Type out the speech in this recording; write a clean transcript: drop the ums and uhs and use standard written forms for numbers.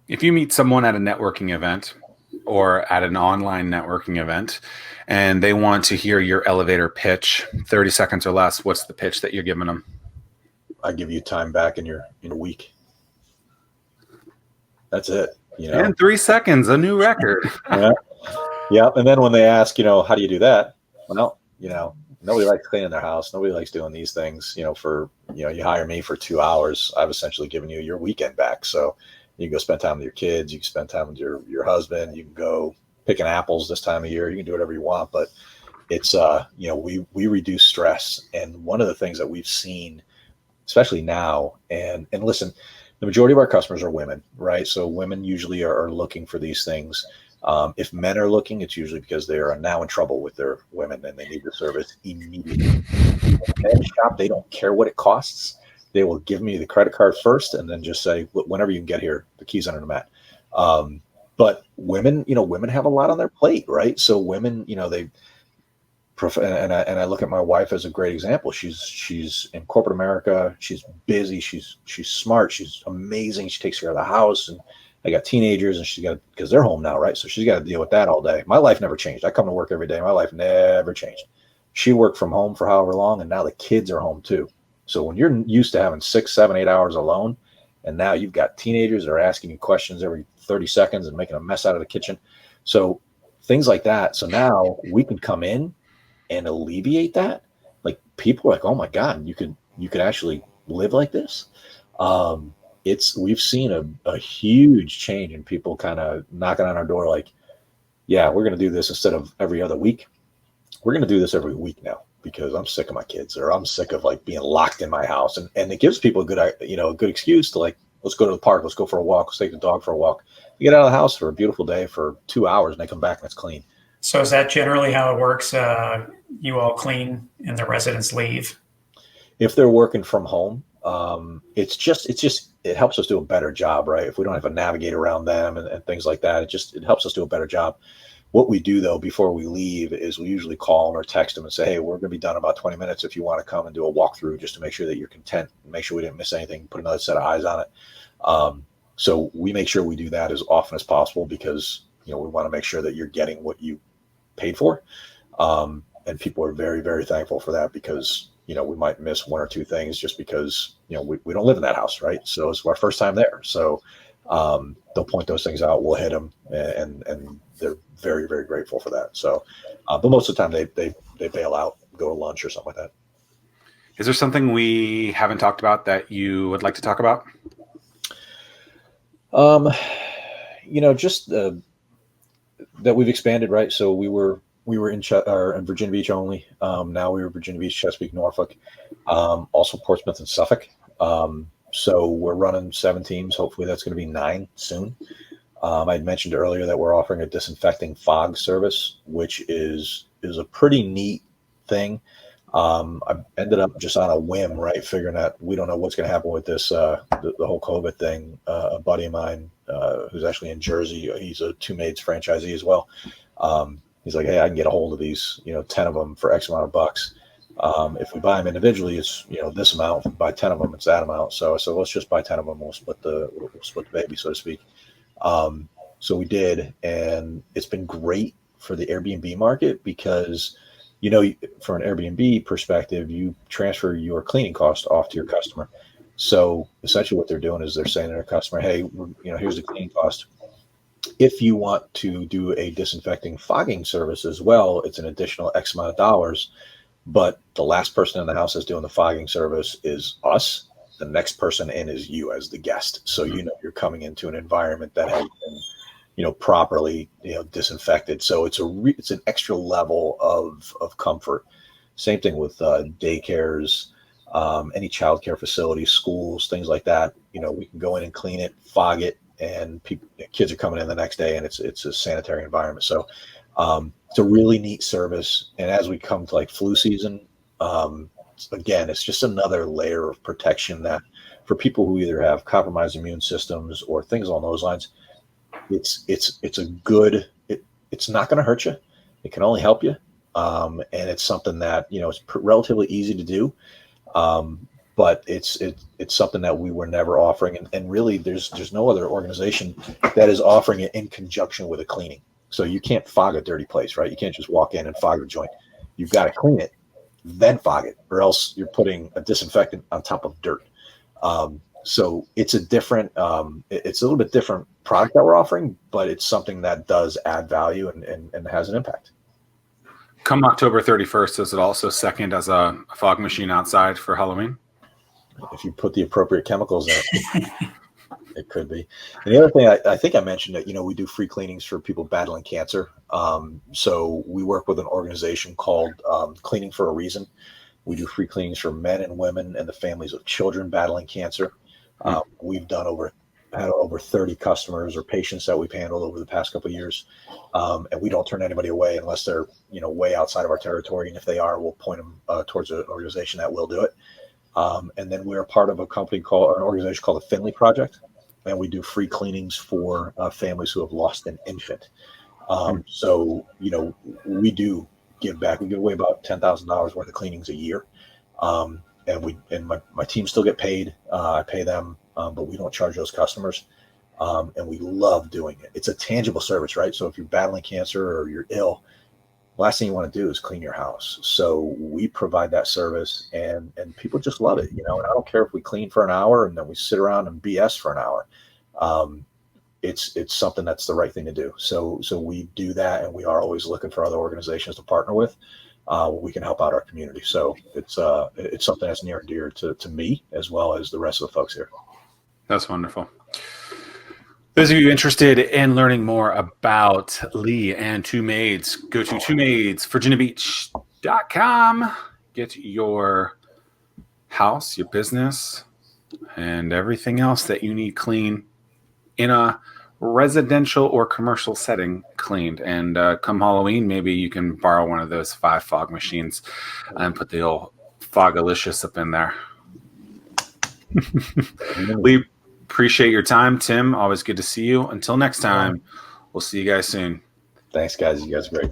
If you meet someone at a networking event or at an online networking event and they want to hear your elevator pitch, 30 seconds or less, what's the pitch that you're giving them? I give you time back in your week. That's it. And 3 seconds, a new record. Yeah. Yeah. And then when they ask, how do you do that? Well, nobody likes cleaning their house. Nobody likes doing these things, you hire me for 2 hours. I've essentially given you your weekend back. So you can go spend time with your kids. You can spend time with your husband. You can go picking apples this time of year. You can do whatever you want, but it's, we reduce stress. And one of the things that we've seen, especially now, and listen, the majority of our customers are women, right? So women usually are looking for these things. If men are looking, it's usually because they are now in trouble with their women and they need the service immediately. Men shop, they don't care what it costs. They will give me the credit card first and then just say, whenever you can get here, the key's under the mat. But women, women have a lot on their plate, right? So women, and I look at my wife as a great example. She's in corporate America. She's busy. She's smart. She's amazing. She takes care of the house, and I got teenagers, and she's got, because they're home now, right? So she's got to deal with that all day. My life never changed. I come to work every day. My life never changed. She worked from home for however long, and now the kids are home too. So when you're used to having 6, 7, 8 hours alone, and now you've got teenagers that are asking you questions every 30 seconds and making a mess out of the kitchen. So things like that. So now we can come in and alleviate that. Like, people are like, oh my God, you could actually live like this. We've seen a huge change in people kind of knocking on our door like, yeah, we're going to do this instead of every other week. We're going to do this every week now because I'm sick of my kids, or I'm sick of like being locked in my house. And it gives people a good excuse to, like, let's go to the park, let's go for a walk, let's take the dog for a walk. You get out of the house for a beautiful day for 2 hours and they come back and it's clean. So is that generally how it works? You all clean and the residents leave? If they're working from home, it helps us do a better job, right? If we don't have to navigate around them and things like that, it helps us do a better job. What we do though, before we leave, is we usually call them or text them and say, hey, we're going to be done in about 20 minutes. If you want to come and do a walkthrough just to make sure that you're content, make sure we didn't miss anything, put another set of eyes on it. So we make sure we do that as often as possible because, we want to make sure that you're getting what you paid for. And people are very, very thankful for that because, we might miss one or two things just because, we don't live in that house, right? So it's our first time there. So they'll point those things out, we'll hit them, and they're very, very grateful for that. So, but most of the time they bail out, go to lunch or something like that. Is there something we haven't talked about that you would like to talk about? Just that we've expanded, right? So we were in Virginia Beach only. Now we were Virginia Beach, Chesapeake, Norfolk, also Portsmouth and Suffolk. So we're running 7 teams. Hopefully that's going to be 9 soon. I had mentioned earlier that we're offering a disinfecting fog service, which is a pretty neat thing. I ended up just on a whim, right, figuring that we don't know what's going to happen with this, the whole COVID thing. A buddy of mine who's actually in Jersey, he's a Two Maids franchisee as well. He's like, hey, I can get a hold of these, 10 of them for X amount of bucks. If we buy them individually, it's, this amount. If we buy 10 of them, it's that amount. So let's just buy 10 of them. We'll split the baby, so to speak. So we did, and it's been great for the Airbnb market because, for an Airbnb perspective, you transfer your cleaning cost off to your customer. So essentially what they're doing is they're saying to their customer, hey, here's the cleaning cost. If you want to do a disinfecting fogging service as well, it's an additional X amount of dollars. But the last person in the house that's doing the fogging service is us. The next person in is you as the guest. So you're coming into an environment that has been, properly, disinfected. So it's an extra level of comfort. Same thing with daycares, any childcare facilities, schools, things like that. We can go in and clean it, fog it, and kids are coming in the next day, and it's a sanitary environment. So it's a really neat service. And as we come to like flu season, again, it's just another layer of protection that for people who either have compromised immune systems or things along those lines, it's a good, it's not going to hurt you. It can only help you. And it's something that, it's relatively easy to do. but it's something that we were never offering, and really there's no other organization that is offering it in conjunction with a cleaning. So you can't fog a dirty place, right? You can't just walk in and fog the joint. You've got to clean it, then fog it, or else you're putting a disinfectant on top of dirt. So it's a different, it's a little bit different product that we're offering, but it's something that does add value and has an impact. Come October 31st, does it also second as a fog machine outside for Halloween? If you put the appropriate chemicals in it, it could be. And the other thing, I think I mentioned that, we do free cleanings for people battling cancer. So we work with an organization called Cleaning for a Reason. We do free cleanings for men and women and the families of children battling cancer. We've had over 30 customers or patients that we've handled over the past couple of years. And we don't turn anybody away unless they're, way outside of our territory. And if they are, we'll point them towards an organization that will do it. And then we're part of an organization called the Finley Project. And we do free cleanings for families who have lost an infant. So, we do give back. We give away about $10,000 worth of cleanings a year. And my team still get paid. I pay them, but we don't charge those customers. And we love doing it. It's a tangible service, right? So if you're battling cancer or you're ill, last thing you want to do is clean your house. So we provide that service, and people just love it, And I don't care if we clean for an hour and then we sit around and BS for an hour. It's something that's the right thing to do. So we do that, and we are always looking for other organizations to partner with. We can help out our community. So it's something that's near and dear to me as well as the rest of the folks here. That's wonderful. Those of you interested in learning more about Lee and Two Maids, go to twomaids.virginiabeach.com. Get your house, your business, and everything else that you need clean in a residential or commercial setting cleaned. And come Halloween, maybe you can borrow one of those 5 fog machines and put the old Fogalicious up in there. Lee, appreciate your time. Tim, always good to see you. Until next time, we'll see you guys soon. Thanks, guys. You guys are great.